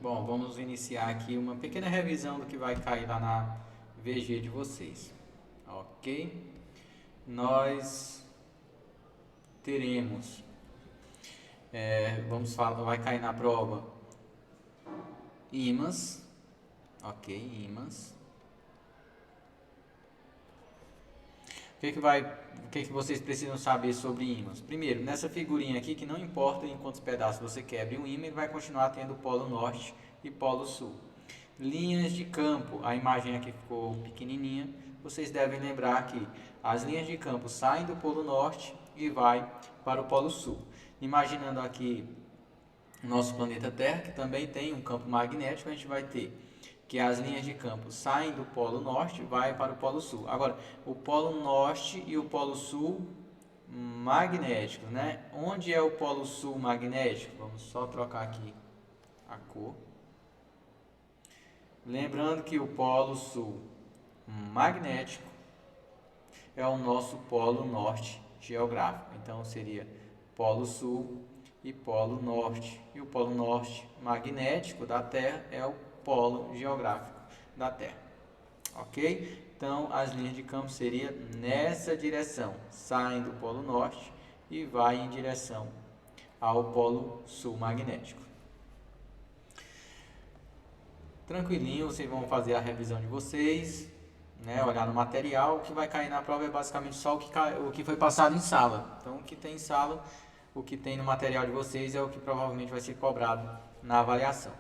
Bom, vamos iniciar aqui uma pequena revisão do que vai cair lá na VG de vocês. Ok? Nós teremos, vamos falar, vai cair na prova ímãs, ok, ímãs. O que vocês precisam saber sobre ímãs? Primeiro, nessa figurinha aqui, que não importa em quantos pedaços você quebre um ímã, ele vai continuar tendo polo norte e polo sul. Linhas de campo, a imagem aqui ficou pequenininha, vocês devem lembrar que as linhas de campo saem do polo norte e vai para o polo sul. Imaginando aqui nosso planeta Terra, que também tem um campo magnético, a gente vai ter que as linhas de campo saem do polo norte e vai para o polo sul. Agora, o polo norte e o polo sul magnéticos, né? Onde é o polo sul magnético? Vamos só trocar aqui a cor. Lembrando que o polo sul magnético é o nosso polo norte geográfico. Então seria polo sul e polo norte. E o polo norte magnético da Terra é o polo geográfico da Terra. Ok? Então as linhas de campo seriam nessa direção, saem do polo norte e vai em direção ao polo sul magnético. Tranquilinho, vocês vão fazer a revisão de vocês, né, olhar no material. O que vai cair na prova é basicamente só o que foi passado em sala. Então, o que tem em sala, o que tem no material de vocês é o que provavelmente vai ser cobrado na avaliação.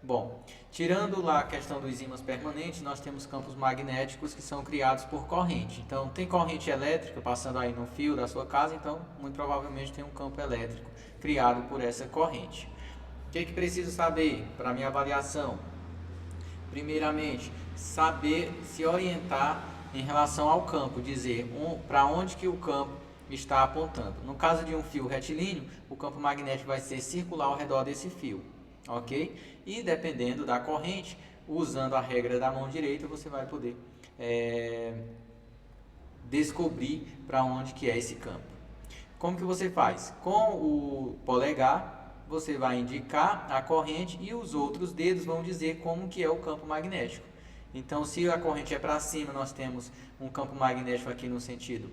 Bom, tirando lá a questão dos ímãs permanentes, nós temos campos magnéticos que são criados por corrente. Então, tem corrente elétrica passando aí no fio da sua casa, então, muito provavelmente tem um campo elétrico criado por essa corrente. O que preciso saber para a minha avaliação? Primeiramente, saber se orientar em relação ao campo, dizer para onde que o campo está apontando. No caso de um fio retilíneo, o campo magnético vai ser circular ao redor desse fio, ok? E dependendo da corrente, usando a regra da mão direita, você vai poder descobrir para onde que é esse campo. Como que você faz? Com o polegar, você vai indicar a corrente e os outros dedos vão dizer como que é o campo magnético. Então, se a corrente é para cima, nós temos um campo magnético aqui no sentido,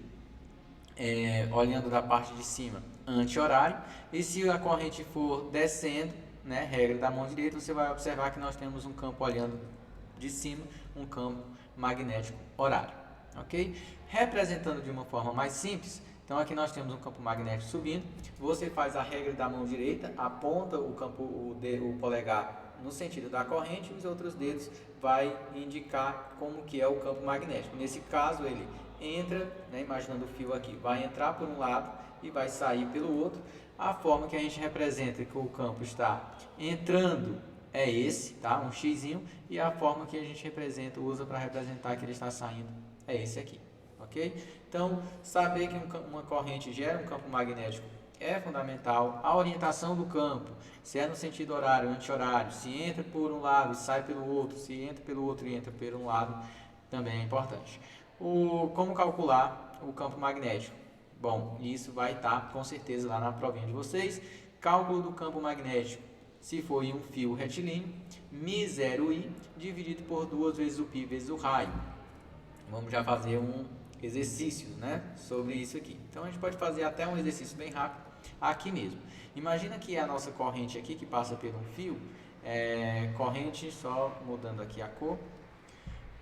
olhando da parte de cima, anti-horário. E se a corrente for descendo, né, regra da mão direita, você vai observar que nós temos um campo olhando de cima, um campo magnético horário. Ok? Representando de uma forma mais simples, então aqui nós temos um campo magnético subindo, você faz a regra da mão direita, aponta o polegar no sentido da corrente, e os outros dedos vai indicar como que é o campo magnético. Nesse caso ele entra, né, imaginando o fio aqui, vai entrar por um lado e vai sair pelo outro. A forma que a gente representa que o campo está entrando é esse, tá? Um xizinho, e a forma que a gente usa para representar que ele está saindo é esse aqui. Ok? Então, saber que uma corrente gera um campo magnético é fundamental. A orientação do campo, se é no sentido horário, anti-horário, se entra por um lado e sai pelo outro, se entra pelo outro e entra por um lado, também é importante. Como calcular o campo magnético? Bom, isso vai estar com certeza lá na provinha de vocês. Cálculo do campo magnético. Se for em um fio retilíneo, μ0i dividido por 2 vezes o π vezes o raio. Vamos já fazer um exercício, né, sobre isso aqui. Então a gente pode fazer até um exercício bem rápido aqui mesmo. Imagina que a nossa corrente aqui que passa por um fio, corrente, só mudando aqui a cor,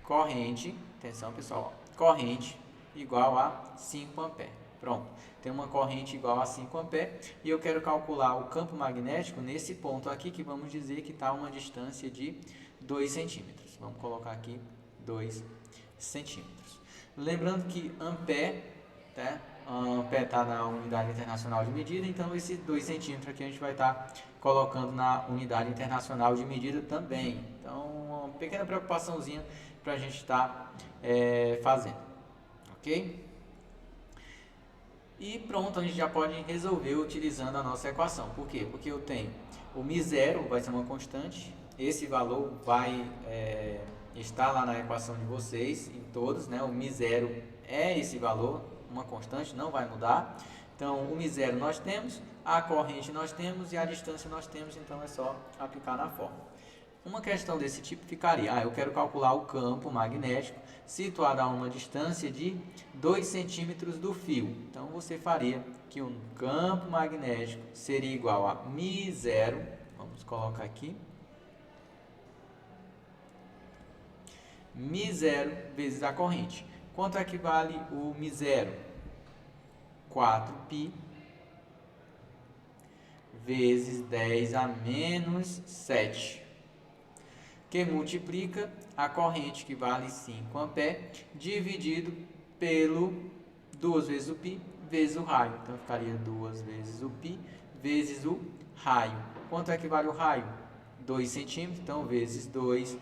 corrente, atenção pessoal, corrente igual a 5 amperes. Pronto, tem uma corrente igual a 5 amperes e eu quero calcular o campo magnético nesse ponto aqui, que vamos dizer que está a uma distância de 2 centímetros. Vamos colocar aqui 2 centímetros. Lembrando que ampere, tá? Ampere está na unidade internacional de medida, então esse 2 centímetros aqui a gente vai estar colocando na unidade internacional de medida também. Então, uma pequena preocupaçãozinha para a gente estar fazendo, ok? E pronto, a gente já pode resolver utilizando a nossa equação. Por quê? Porque eu tenho o μ0 vai ser uma constante, esse valor vai estar lá na equação de vocês, em todos, né? O μ0 é esse valor, uma constante, não vai mudar. Então, o μ0 nós temos, a corrente nós temos e a distância nós temos, então é só aplicar na fórmula. Uma questão desse tipo ficaria, eu quero calcular o campo magnético situado a uma distância de 2 centímetros do fio. Então, você faria que o campo magnético seria igual a μ0, vamos colocar aqui, μ0 vezes a corrente. Quanto equivale o μ0? 4π vezes 10 a menos 7, que multiplica a corrente, que vale 5 amperes, dividido pelo 2 vezes o π vezes o raio. Então, ficaria 2 vezes o π vezes o raio. Quanto equivale o raio? 2 centímetros, então, vezes 2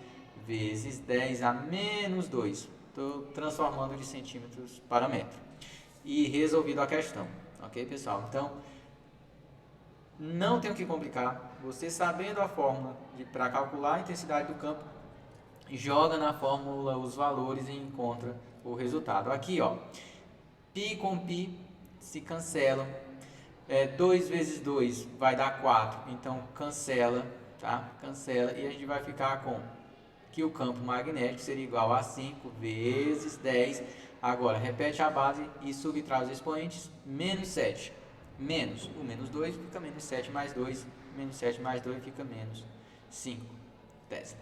vezes 10 a menos 2. Estou transformando de centímetros para metro. E resolvido a questão. Ok, pessoal? Então, não tem o que complicar. Você sabendo a fórmula para calcular a intensidade do campo, joga na fórmula os valores e encontra o resultado. Aqui, ó, π com π se cancelam. 2 vezes 2 vai dar 4. Então, cancela, tá? Cancela. E a gente vai ficar com que o campo magnético seria igual a 5 vezes 10. Agora, repete a base e subtrai os expoentes. Menos 7. Menos o menos 2 fica menos 7 mais 2. Menos 7 mais 2 fica menos 5 Tesla.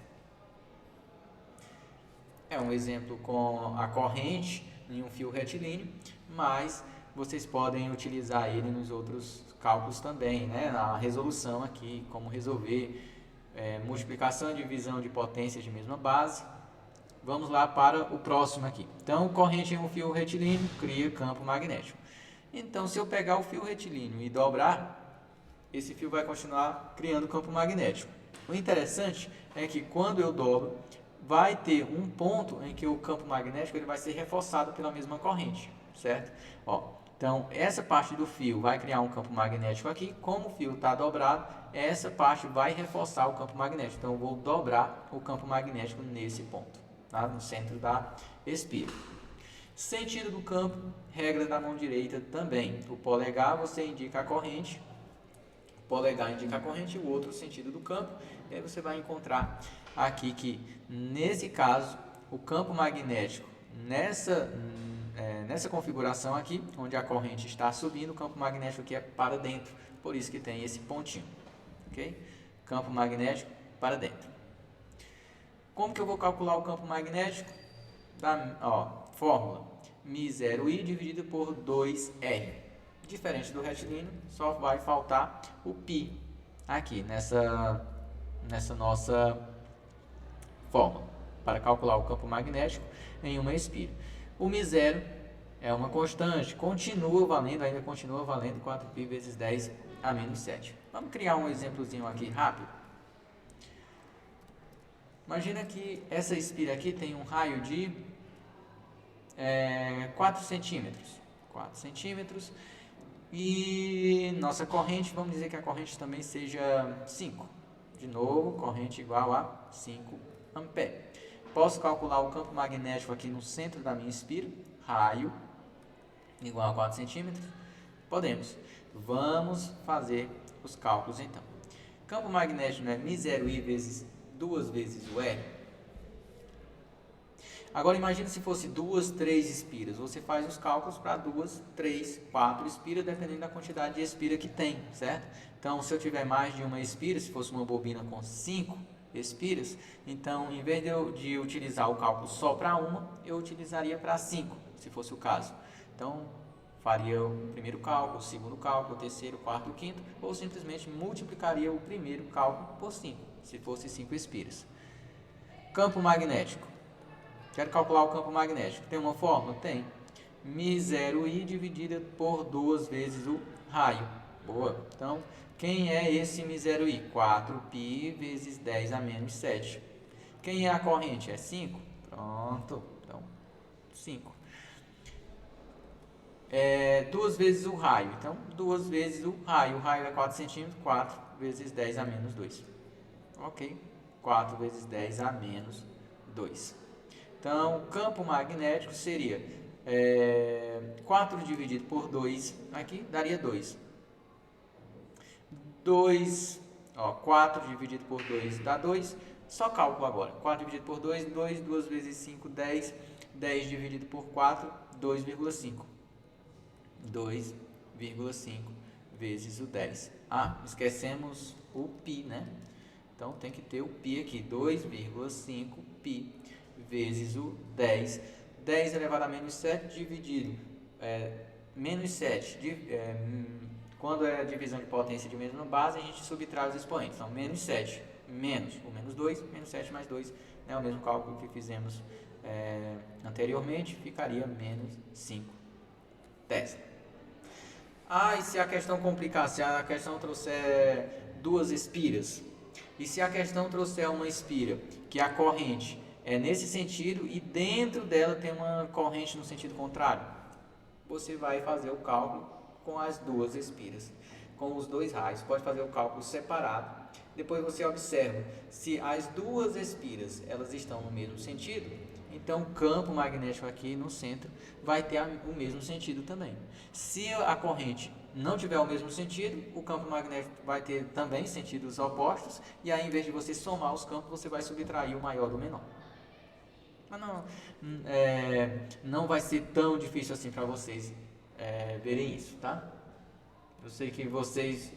É um exemplo com a corrente em um fio retilíneo, mas vocês podem utilizar ele nos outros cálculos também, né? Na resolução aqui, como resolver multiplicação e divisão de potências de mesma base. Vamos lá para o próximo aqui. Então, corrente em um fio retilíneo cria campo magnético. Então, se eu pegar o fio retilíneo e dobrar, esse fio vai continuar criando campo magnético. O interessante é que quando eu dobro, vai ter um ponto em que o campo magnético ele vai ser reforçado pela mesma corrente, certo? Então, essa parte do fio vai criar um campo magnético aqui. Como o fio está dobrado, essa parte vai reforçar o campo magnético. Então, eu vou dobrar o campo magnético nesse ponto, tá? No centro da espira. Sentido do campo, regra da mão direita também. O polegar você indica a corrente, o polegar indica a corrente e o outro o sentido do campo. E aí você vai encontrar aqui que, nesse caso, o campo magnético, nessa configuração aqui, onde a corrente está subindo, o campo magnético aqui é para dentro. Por isso que tem esse pontinho. Ok? Campo magnético para dentro. Como que eu vou calcular o campo magnético? Fórmula μ0i dividido por 2r. Diferente do retilíneo, só vai faltar o π aqui nessa nossa fórmula para calcular o campo magnético em uma espira. O μ0 é uma constante, ainda continua valendo 4π vezes 10 a menos 7. Vamos criar um exemplozinho aqui rápido. Imagina que essa espira aqui tem um raio de 4 centímetros. 4 centímetros. E nossa corrente, vamos dizer que a corrente também seja 5. De novo, corrente igual a 5 amperes. Posso calcular o campo magnético aqui no centro da minha espira. Raio igual a 4 centímetros. Podemos. Vamos fazer os cálculos então. Campo magnético é μ0i vezes 2 vezes o R. Agora imagine se fosse 2, 3 espiras. Você faz os cálculos para 2, 3, 4 espiras, dependendo da quantidade de espira que tem, certo? Então, se eu tiver mais de uma espira, se fosse uma bobina com 5 espiras, então, em vez de utilizar o cálculo só para uma, eu utilizaria para 5, se fosse o caso. Então, faria o primeiro cálculo, o segundo cálculo, o terceiro, o quarto, o quinto, ou simplesmente multiplicaria o primeiro cálculo por 5, se fosse 5 espiras. Campo magnético. Quero calcular o campo magnético. Tem uma fórmula? Tem. μ0i dividida por 2 vezes o raio. Boa. Então, quem é esse μ0i? 4π vezes 10 a menos 7. Quem é a corrente? É 5. Pronto. Então, 5. 2 vezes o raio. Então, 2 vezes o raio. O raio é 4 centímetros. 4 vezes 10 a menos 2. Ok. 4 vezes 10 a menos 2. Então, o campo magnético seria 4 dividido por 2 aqui daria 2. 4 dividido por 2 dá 2. Só cálculo agora. 4 dividido por 2, 2 vezes 5, 10. 10 dividido por 4, 2,5. 2,5 vezes o 10. Esquecemos o π, né? Então, tem que ter o π aqui. 2,5 π vezes o 10. 10 elevado a menos 7 dividido. Menos 7. Quando é a divisão de potência de mesma base, a gente subtrai os expoentes. Então, menos 7 menos o menos 2, menos 7 mais 2. É o mesmo cálculo que fizemos anteriormente. Ficaria menos 5 Tesla. E se a questão complicar, se a questão trouxer duas espiras, e se a questão trouxer uma espira que a corrente é nesse sentido e dentro dela tem uma corrente no sentido contrário, você vai fazer o cálculo com as duas espiras, com os dois raios. Pode fazer o cálculo separado. Depois você observa se as duas espiras elas estão no mesmo sentido. Então, o campo magnético aqui no centro vai ter o mesmo sentido também. Se a corrente não tiver o mesmo sentido, o campo magnético vai ter também sentidos opostos. E aí, em vez de você somar os campos, você vai subtrair o maior do menor. Mas não vai ser tão difícil assim para vocês verem isso, tá? Eu sei que vocês,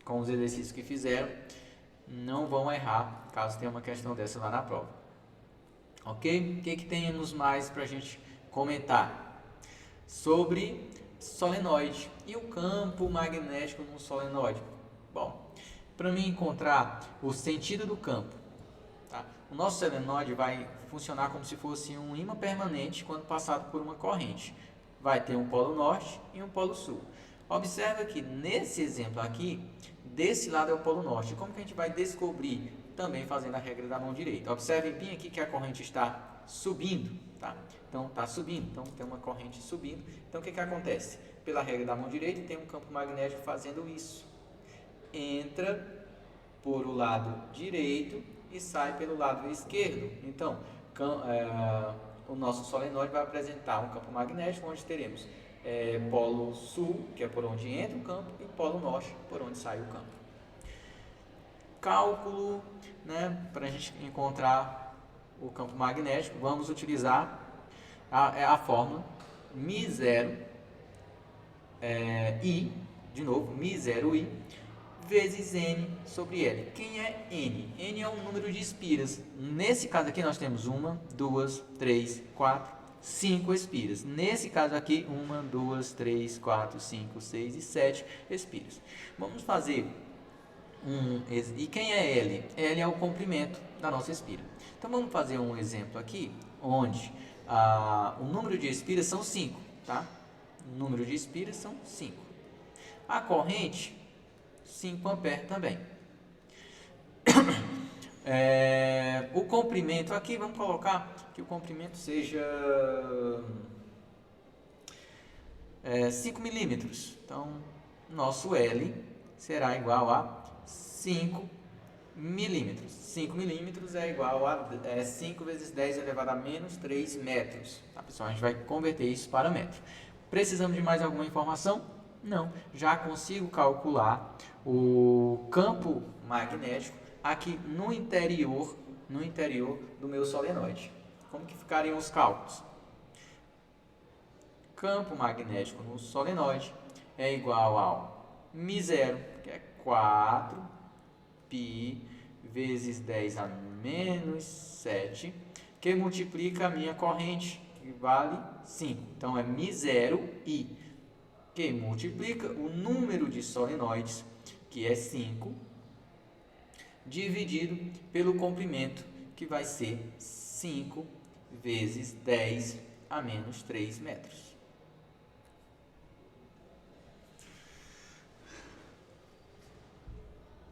com os exercícios que fizeram, não vão errar caso tenha uma questão dessa lá na prova. Ok? O que temos mais para a gente comentar? Sobre solenoide e o campo magnético no solenoide. Bom, para mim encontrar o sentido do campo, tá? O nosso solenoide vai funcionar como se fosse um ímã permanente quando passado por uma corrente. Vai ter um polo norte e um polo sul. Observa que nesse exemplo aqui, desse lado é o polo norte. Como que a gente vai descobrir? Também fazendo a regra da mão direita. Observe bem aqui que a corrente está subindo, tá? Então, está subindo. Então, tem uma corrente subindo. Então, o que acontece? Pela regra da mão direita, tem um campo magnético fazendo isso. Entra por o lado direito e sai pelo lado esquerdo. Então, o nosso solenoide vai apresentar um campo magnético onde teremos polo sul, que é por onde entra o campo, e polo norte, por onde sai o campo. Cálculo, né, para a gente encontrar o campo magnético, vamos utilizar a fórmula μ0 I, de novo, μ0 I, vezes N sobre L. Quem é N? N é um número de espiras. Nesse caso aqui nós temos 1, 2, 3, 4, 5 espiras. Nesse caso aqui, 1, 2, 3, 4, 5, 6 e 7 espiras. Vamos fazer e quem é L? L é o comprimento da nossa espira. Então vamos fazer um exemplo aqui, onde o número de espiras são 5, tá? O número de espiras são 5. A corrente, 5 amperes também. O comprimento aqui, vamos colocar que o comprimento seja 5 milímetros. Então, nosso L será igual a 5 milímetros. 5 milímetros é igual a 5 vezes 10 elevado a menos 3 metros. Tá, pessoal? A gente vai converter isso para metro. Precisamos de mais alguma informação? Não. Já consigo calcular o campo magnético aqui no interior do meu solenoide. Como que ficariam os cálculos? Campo magnético no solenoide é igual ao μ0, que é 4 π vezes 10 a menos 7, que multiplica a minha corrente, que vale 5. Então, é μ0 I, que multiplica o número de solenoides, que é 5, dividido pelo comprimento, que vai ser 5 vezes 10 a menos 3 metros.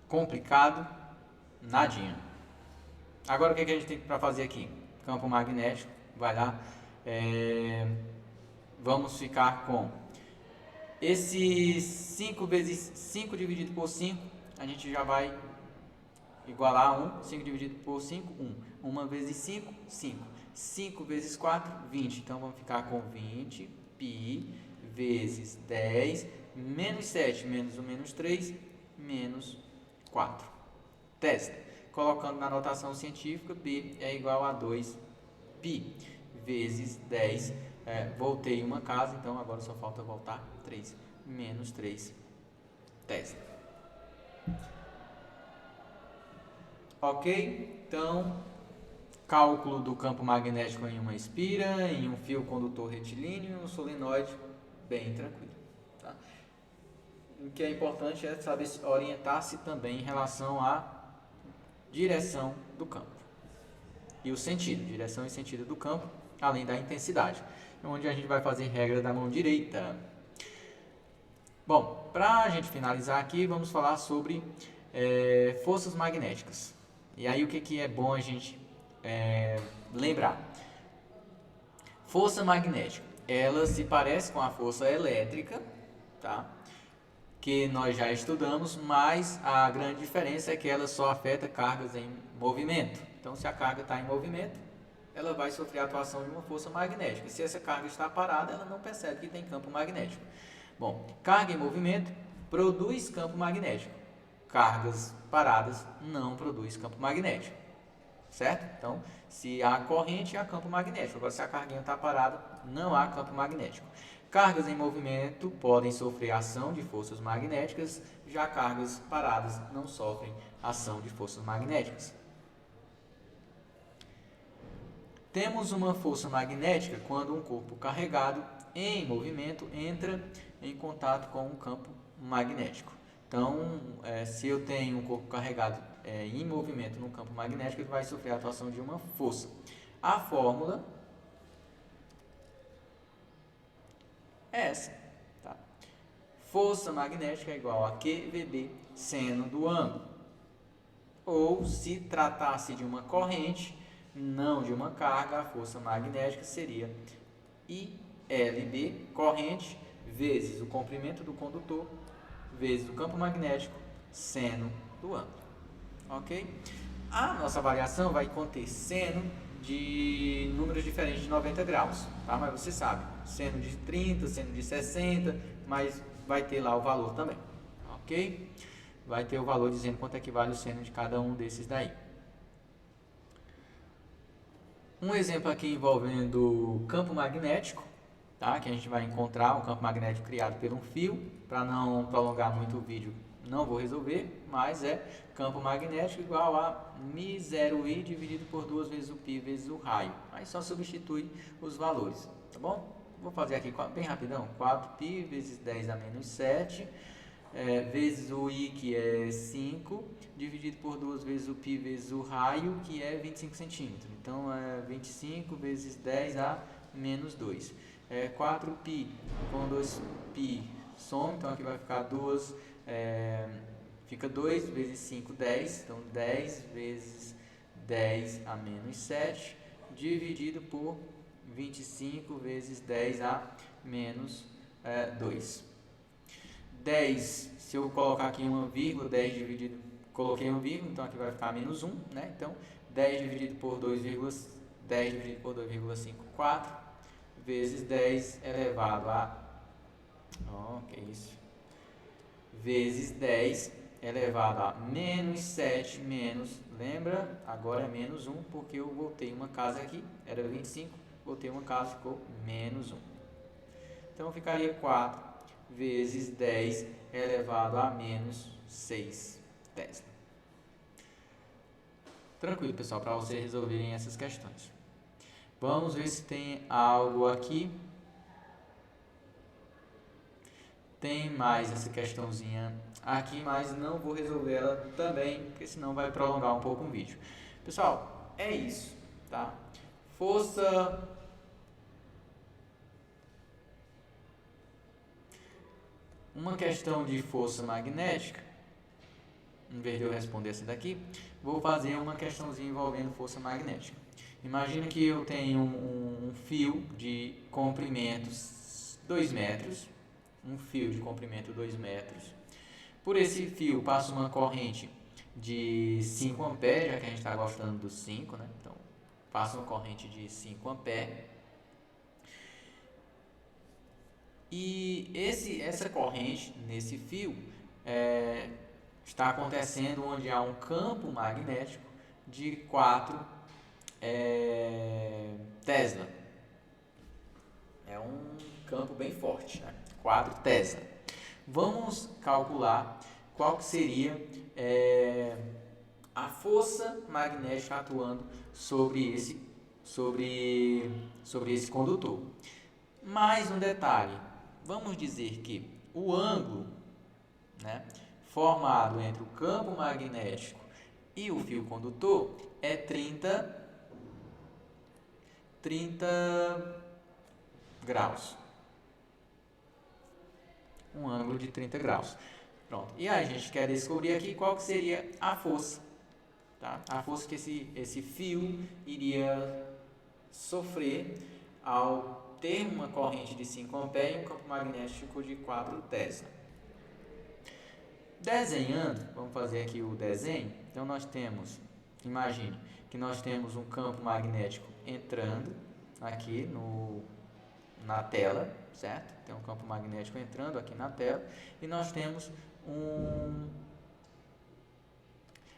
Complicado? Nadinha. Agora o que a gente tem para fazer aqui? Campo magnético, vai lá. Vamos ficar com esse 5 vezes 5 dividido por 5, a gente já vai igualar a 1. 5 dividido por 5, 1. 1 vezes 5, 5. 5 vezes 4, 20. Então, vamos ficar com 20 π vezes 10 menos 7 menos 1 menos 3 menos 4. Testa. Colocando na notação científica, B é igual a 2 π vezes 10. Voltei uma casa, então agora só falta voltar 3 menos 3. Testa. Ok? Então, cálculo do campo magnético em uma espira, em um fio condutor retilíneo e um solenoide, bem tranquilo. Tá? O que é importante é saber orientar-se também em relação à direção do campo e o sentido, direção e sentido do campo, além da intensidade, onde a gente vai fazer regra da mão direita. Bom, para a gente finalizar aqui, vamos falar sobre forças magnéticas. E aí o que é bom a gente lembrar? Força magnética, ela se parece com a força elétrica, tá? Que nós já estudamos, mas a grande diferença é que ela só afeta cargas em movimento. Então, se a carga está em movimento, ela vai sofrer a atuação de uma força magnética. Se essa carga está parada, ela não percebe que tem campo magnético. Bom, carga em movimento produz campo magnético. Cargas paradas não produz campo magnético. Certo? Então, se há corrente, há campo magnético. Agora, se a carguinha está parada, não há campo magnético. Cargas em movimento podem sofrer ação de forças magnéticas, já cargas paradas não sofrem ação de forças magnéticas. Temos uma força magnética quando um corpo carregado em movimento entra em contato com um campo magnético. Então, se eu tenho um corpo carregado em movimento no campo magnético, ele vai sofrer a atuação de uma força. A fórmula é essa. Tá? Força magnética é igual a QVB seno do ângulo. Ou, se tratasse de uma corrente, não de uma carga, a força magnética seria ILB, corrente, vezes o comprimento do condutor, vezes o campo magnético, seno do ângulo. Ok? A nossa variação vai conter seno de números diferentes de 90 graus, tá? Mas você sabe, seno de 30, seno de 60, mas vai ter lá o valor também, ok? Vai ter o valor dizendo quanto é que vale o seno de cada um desses daí. Um exemplo aqui envolvendo campo magnético, tá? Que a gente vai encontrar um campo magnético criado por um fio. Para não prolongar muito o vídeo, não vou resolver, mas é campo magnético igual a μ0i dividido por 2 vezes o π vezes o raio. Aí só substitui os valores, tá bom? Vou fazer aqui bem rapidão. 4π vezes 10 a menos 7, vezes o i, que é 5, dividido por 2 vezes o π vezes o raio, que é 25 centímetros. Então, é 25 vezes 10 a menos 2. 4π com 2π soma, então aqui vai ficar 2, fica 2 vezes 5, 10. Então, 10 vezes 10 a menos 7, dividido por 25 vezes 10 a menos 2. 10, se eu colocar aqui uma vírgula, 10 dividido, coloquei uma vírgula, então aqui vai ficar menos 1, né? Então, 10 dividido por 10 dividido por 2,5, 4, vezes 10 elevado a... que isso? Vezes 10 elevado a menos 7 menos... Lembra? Agora é menos 1, porque eu voltei uma casa aqui, era 25, voltei uma casa, ficou menos 1. Então, ficaria 4 vezes 10 elevado a menos 6 Tesla. Tranquilo, pessoal, para vocês resolverem essas questões. Vamos ver se tem algo aqui. Tem mais essa questãozinha aqui, mas não vou resolver ela também, porque senão vai prolongar um pouco o vídeo. Pessoal, é isso, tá? Força... Uma questão de força magnética, em vez de eu responder essa daqui, vou fazer uma questãozinha envolvendo força magnética. Imagina que eu tenho um fio de comprimento 2 metros, um fio de comprimento 2 metros. Por esse fio passa uma corrente de 5 amperes, já que a gente está gostando dos 5, né? Então, passa uma corrente de 5 amperes. E essa corrente nesse fio está acontecendo onde há um campo magnético de 4 Tesla. É um campo bem forte, né? 4 Tesla. Vamos calcular qual que seria a força magnética atuando sobre esse condutor. Mais um detalhe, vamos dizer que o ângulo, né, formado entre o campo magnético e o fio condutor é 30 graus. Um ângulo de 30 graus. Pronto. E aí a gente quer descobrir aqui qual que seria a força. Tá? A força que esse fio iria sofrer ao ter uma corrente de 5 amperes e um campo magnético de 4 Tesla. Desenhando, vamos fazer aqui o desenho. Então nós temos, imagine que nós temos um campo magnético entrando aqui na tela, certo? Tem um campo magnético entrando aqui na tela e nós temos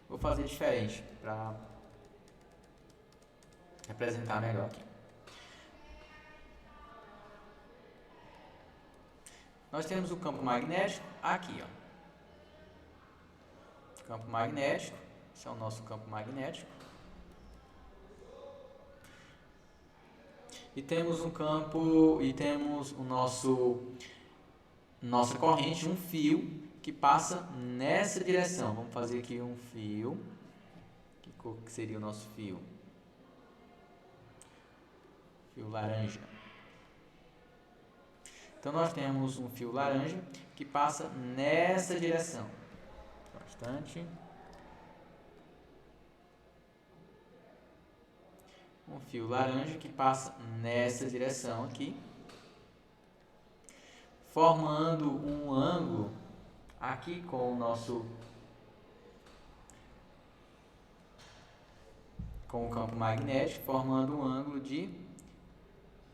vou fazer diferente para representar melhor aqui. Nós temos o campo magnético aqui, ó. Campo magnético, esse é o nosso campo magnético. E temos um campo, e temos o nossa corrente, um fio que passa nessa direção. Vamos fazer aqui um fio. Que cor que seria o nosso fio? Fio laranja. Então nós temos um fio laranja que passa nessa direção. Bastante. Um fio laranja que passa nessa direção aqui, formando um ângulo aqui com o campo magnético, formando um ângulo de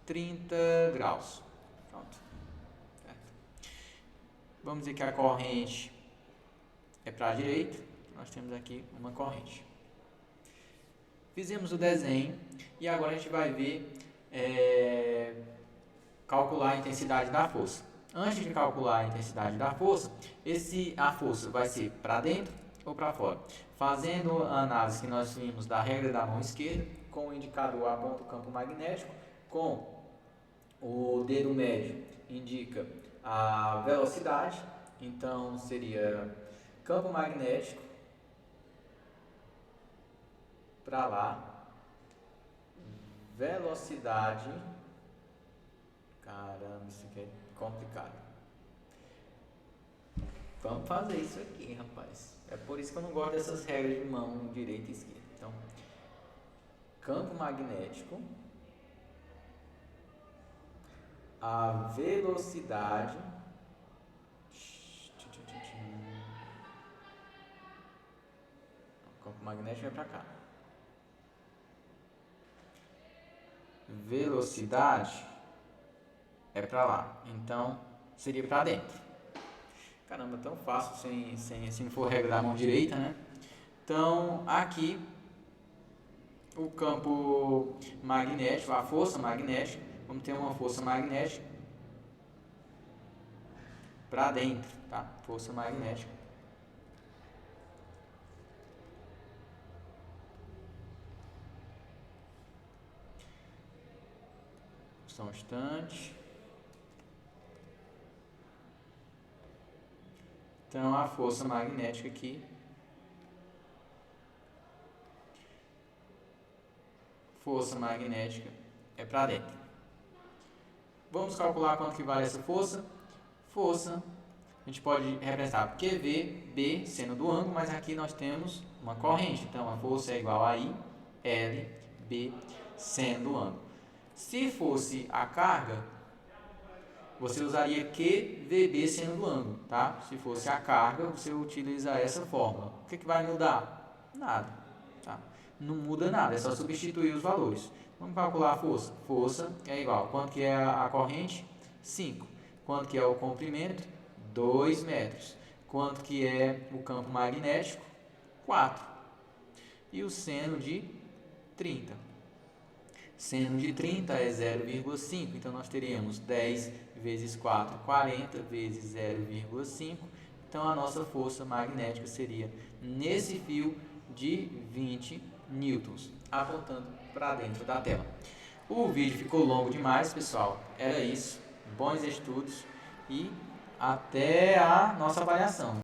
30 graus. Pronto. Vamos dizer que a corrente é para a direita, nós temos aqui uma corrente. Fizemos o desenho e agora a gente vai ver, calcular a intensidade da força. Antes de calcular a intensidade da força, a força vai ser para dentro ou para fora. Fazendo a análise que nós vimos da regra da mão esquerda, com o indicador aponta o campo magnético, com o dedo médio indica a velocidade, então seria campo magnético para lá, velocidade, caramba, isso aqui é complicado. Vamos fazer isso aqui, rapaz. É por isso que eu não gosto dessas regras de mão direita e esquerda. Então, campo magnético, a velocidade, o campo magnético vai para cá. Velocidade é para lá, então seria para dentro. Caramba, tão fácil se não for regra da mão direita, né? Então aqui o campo magnético, a força magnética, vamos ter uma força magnética para dentro, tá? Força magnética. Só um instante. Então a força magnética aqui, força magnética é para dentro. Vamos calcular quanto que vale essa força. Força, a gente pode representar QV, B sendo do ângulo, mas aqui nós temos uma corrente, então a força é igual a I, L, B sendo o ângulo. Se fosse a carga, você usaria QVB sendo do ângulo, tá? Se fosse a carga, você utiliza essa fórmula. O que vai mudar? Nada. Tá? Não muda nada, é só substituir os valores. Vamos calcular a força. Força é igual. Quanto que é a corrente? 5. Quanto que é o comprimento? 2 metros. Quanto que é o campo magnético? 4. E o seno de 30. Seno de 30 é 0,5. Então, nós teríamos 10 vezes 4, 40 vezes 0,5. Então, a nossa força magnética seria, nesse fio, de 20 newtons, apontando para dentro da tela. O vídeo ficou longo demais, pessoal. Era isso. Bons estudos e até a nossa avaliação.